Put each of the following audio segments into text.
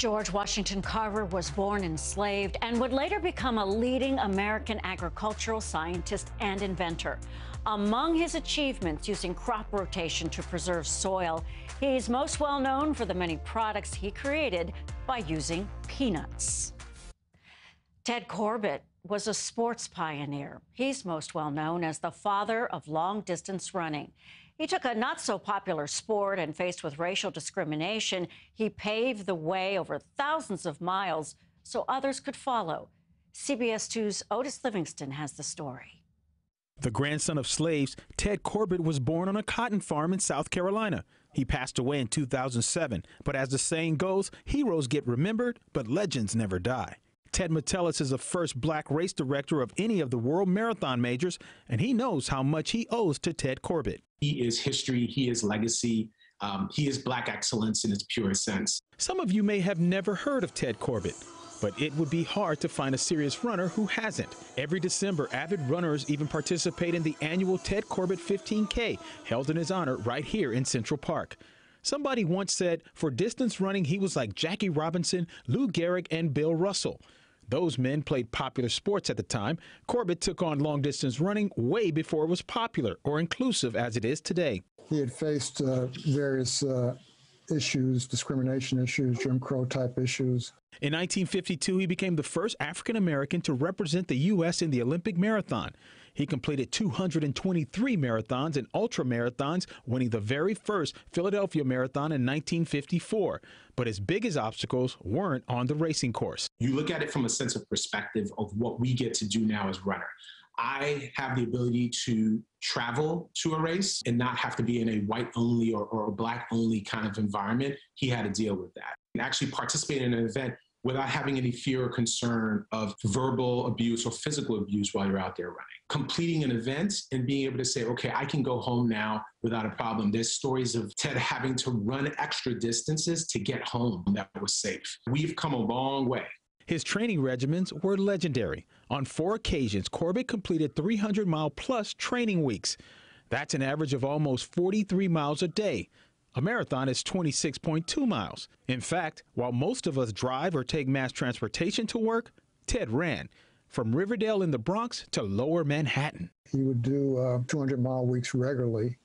George Washington Carver was born enslaved and would later become a leading American agricultural scientist and inventor. Among his achievements, using crop rotation to preserve soil, he's most well known for the many products he created by using peanuts. Ted Corbett was a sports pioneer. He's most well known as the father of long-distance running. He took a not-so-popular sport and, faced with racial discrimination, he paved the way over thousands of miles so others could follow. CBS 2's Otis Livingston has the story. The grandson of slaves, Ted Corbett was born on a cotton farm in South Carolina. He passed away in 2007, but as the saying goes, heroes get remembered, but legends never die. Ted Metellus is the first black race director of any of the world marathon majors, and he knows how much he owes to Ted Corbett. He is history, he is legacy, he is black excellence in its purest sense. Some of you may have never heard of Ted Corbett, but it would be hard to find a serious runner who hasn't. Every December, avid runners even participate in the annual Ted Corbett 15K, held in his honor right here in Central Park. Somebody once said, for distance running, he was like Jackie Robinson, Lou Gehrig, and Bill Russell. Those men played popular sports at the time. Corbett took on long-distance running way before it was popular or inclusive as it is today. He had faced various issues, discrimination issues, Jim Crow type issues. In 1952, he became the first African American to represent the U.S. in the Olympic marathon. He completed 223 marathons and ultra marathons, winning the very first Philadelphia Marathon in 1954. But his biggest obstacles weren't on the racing course. You look at it from a sense of perspective of what we get to do now as runner. I have the ability to travel to a race and not have to be in a white-only or a black-only kind of environment. He had to deal with that. And actually participate in an event without having any fear or concern of verbal abuse or physical abuse while you're out there running. Completing an event and being able to say, okay, I can go home now without a problem. There's stories of Ted having to run extra distances to get home that was safe. We've come a long way. His training regimens were legendary. On 4 occasions, Corbett completed 300-mile-plus training weeks. That's an average of almost 43 miles a day. A marathon is 26.2 miles. In fact, while most of us drive or take mass transportation to work, Ted ran, from Riverdale in the Bronx to Lower Manhattan. He would do 200-mile weeks regularly,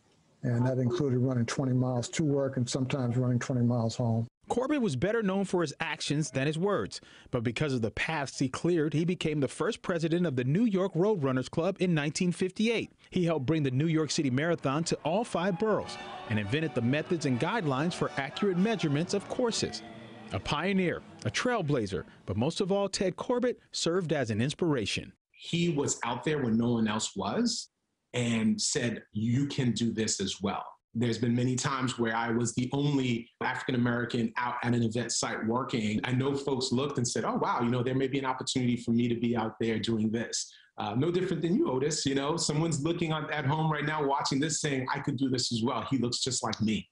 and that included running 20 miles to work and sometimes running 20 miles home. Corbett was better known for his actions than his words, but because of the paths he cleared, he became the first president of the New York Road Runners Club in 1958. He helped bring the New York City Marathon to all 5 boroughs and invented the methods and guidelines for accurate measurements of courses. A pioneer, a trailblazer, but most of all, Ted Corbett served as an inspiration. He was out there when no one else was and said, you can do this as well. There's been many times where I was the only African-American out at an event site working. I know folks looked and said, oh, wow, there may be an opportunity for me to be out there doing this. No different than you, Otis. Someone's looking at home right now watching this saying, I could do this as well. He looks just like me.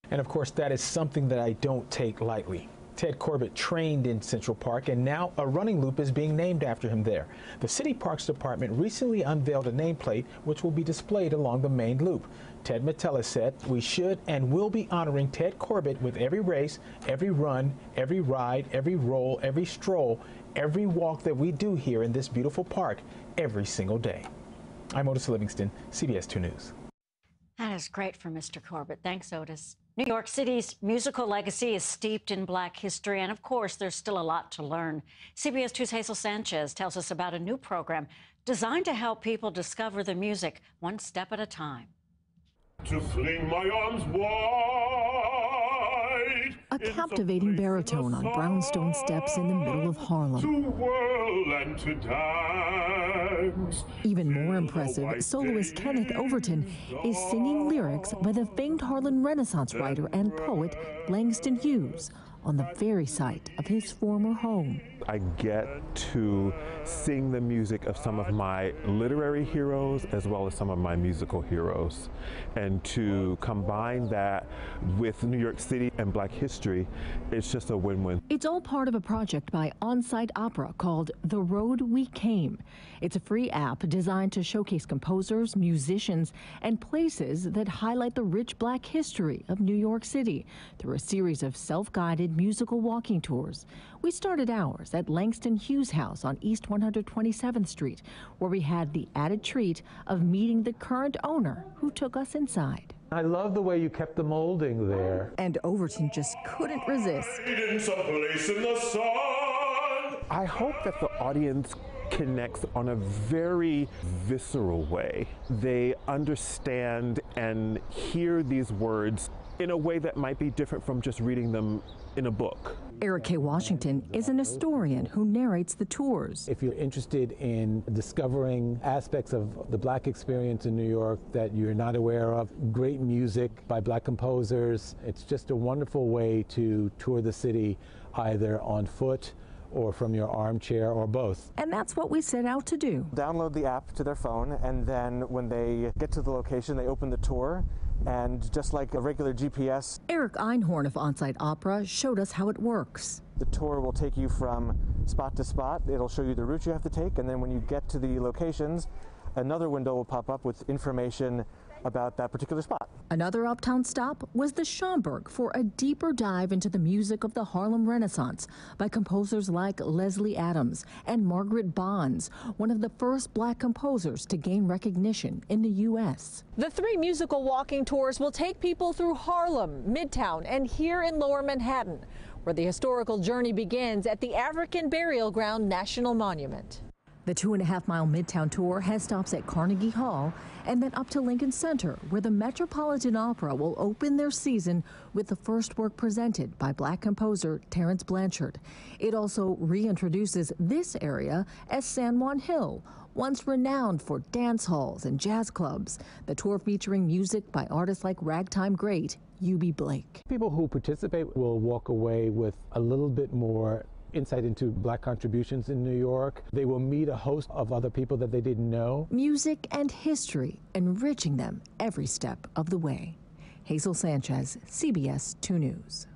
And of course, that is something that I don't take lightly. Ted Corbett trained in Central Park, and now a running loop is being named after him there. The City Parks Department recently unveiled a nameplate which will be displayed along the main loop. Ted Metellus said, we should and will be honoring Ted Corbett with every race, every run, every ride, every roll, every stroll, every walk that we do here in this beautiful park every single day. I'm Otis Livingston, CBS 2 News. That is great for Mr. Corbett. Thanks, Otis. New York City's musical legacy is steeped in black history, and of course, there's still a lot to learn. CBS 2's Hazel Sanchez tells us about a new program designed to help people discover the music one step at a time. To fling my arms wide. A captivating baritone on brownstone steps in the middle of Harlem. To whirl and to dance. Even more impressive, soloist Kenneth Overton is singing lyrics by the famed Harlem Renaissance writer and poet Langston Hughes on the very site of his former home. I get to sing the music of some of my literary heroes as well as some of my musical heroes. And to combine that with New York City and Black history, it's just a win-win. It's all part of a project by On-Site Opera called The Road We Came. It's a free app designed to showcase composers, musicians, and places that highlight the rich Black history of New York City through a series of self-guided lead musical walking tours. We started ours at Langston Hughes' house on East 127th Street, where we had the added treat of meeting the current owner who took us inside. I love the way you kept the molding there. And Overton just couldn't resist. In some place in the sun. I hope that the audience connects on a very visceral way. They understand and hear these words in a way that might be different from just reading them in a book. Eric K. Washington is an historian who narrates the tours. If you're interested in discovering aspects of the Black experience in New York that you're not aware of, great music by Black composers, it's just a wonderful way to tour the city either on foot or from your armchair or both. And that's what we set out to do. Download the app to their phone, and then when they get to the location, they open the tour. And just like a regular GPS, Eric Einhorn of Onsite Opera showed us how it works. the tour will take you from spot to spot. It'll show you the route you have to take, and then when you get to the locations, another window will pop up with information about that particular spot. Another uptown stop was the Schomburg for a deeper dive into the music of the Harlem Renaissance by composers like Leslie Adams and Margaret Bonds, one of the first Black composers to gain recognition in the U.S. The 3 musical walking tours will take people through Harlem, Midtown, and here in Lower Manhattan, where the historical journey begins at the African Burial Ground National Monument. The 2.5-mile Midtown tour has stops at Carnegie Hall and then up to Lincoln Center, where the Metropolitan Opera will open their season with the first work presented by Black composer Terrence Blanchard. It also reintroduces this area as San Juan Hill, once renowned for dance halls and jazz clubs. The tour featuring music by artists like ragtime great U.B. Blake. People who participate will walk away with a little bit more insight into Black contributions in New York. They will meet a host of other people that they didn't know. Music and history, enriching them every step of the way. Hazel Sanchez, CBS 2 News.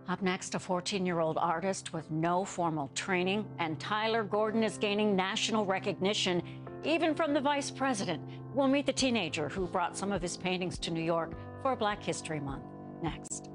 Up next, a 14-year-old artist with no formal training, and Tyler Gordon is gaining national recognition, even from the vice president. We'll meet the teenager who brought some of his paintings to New York for Black History Month. Next.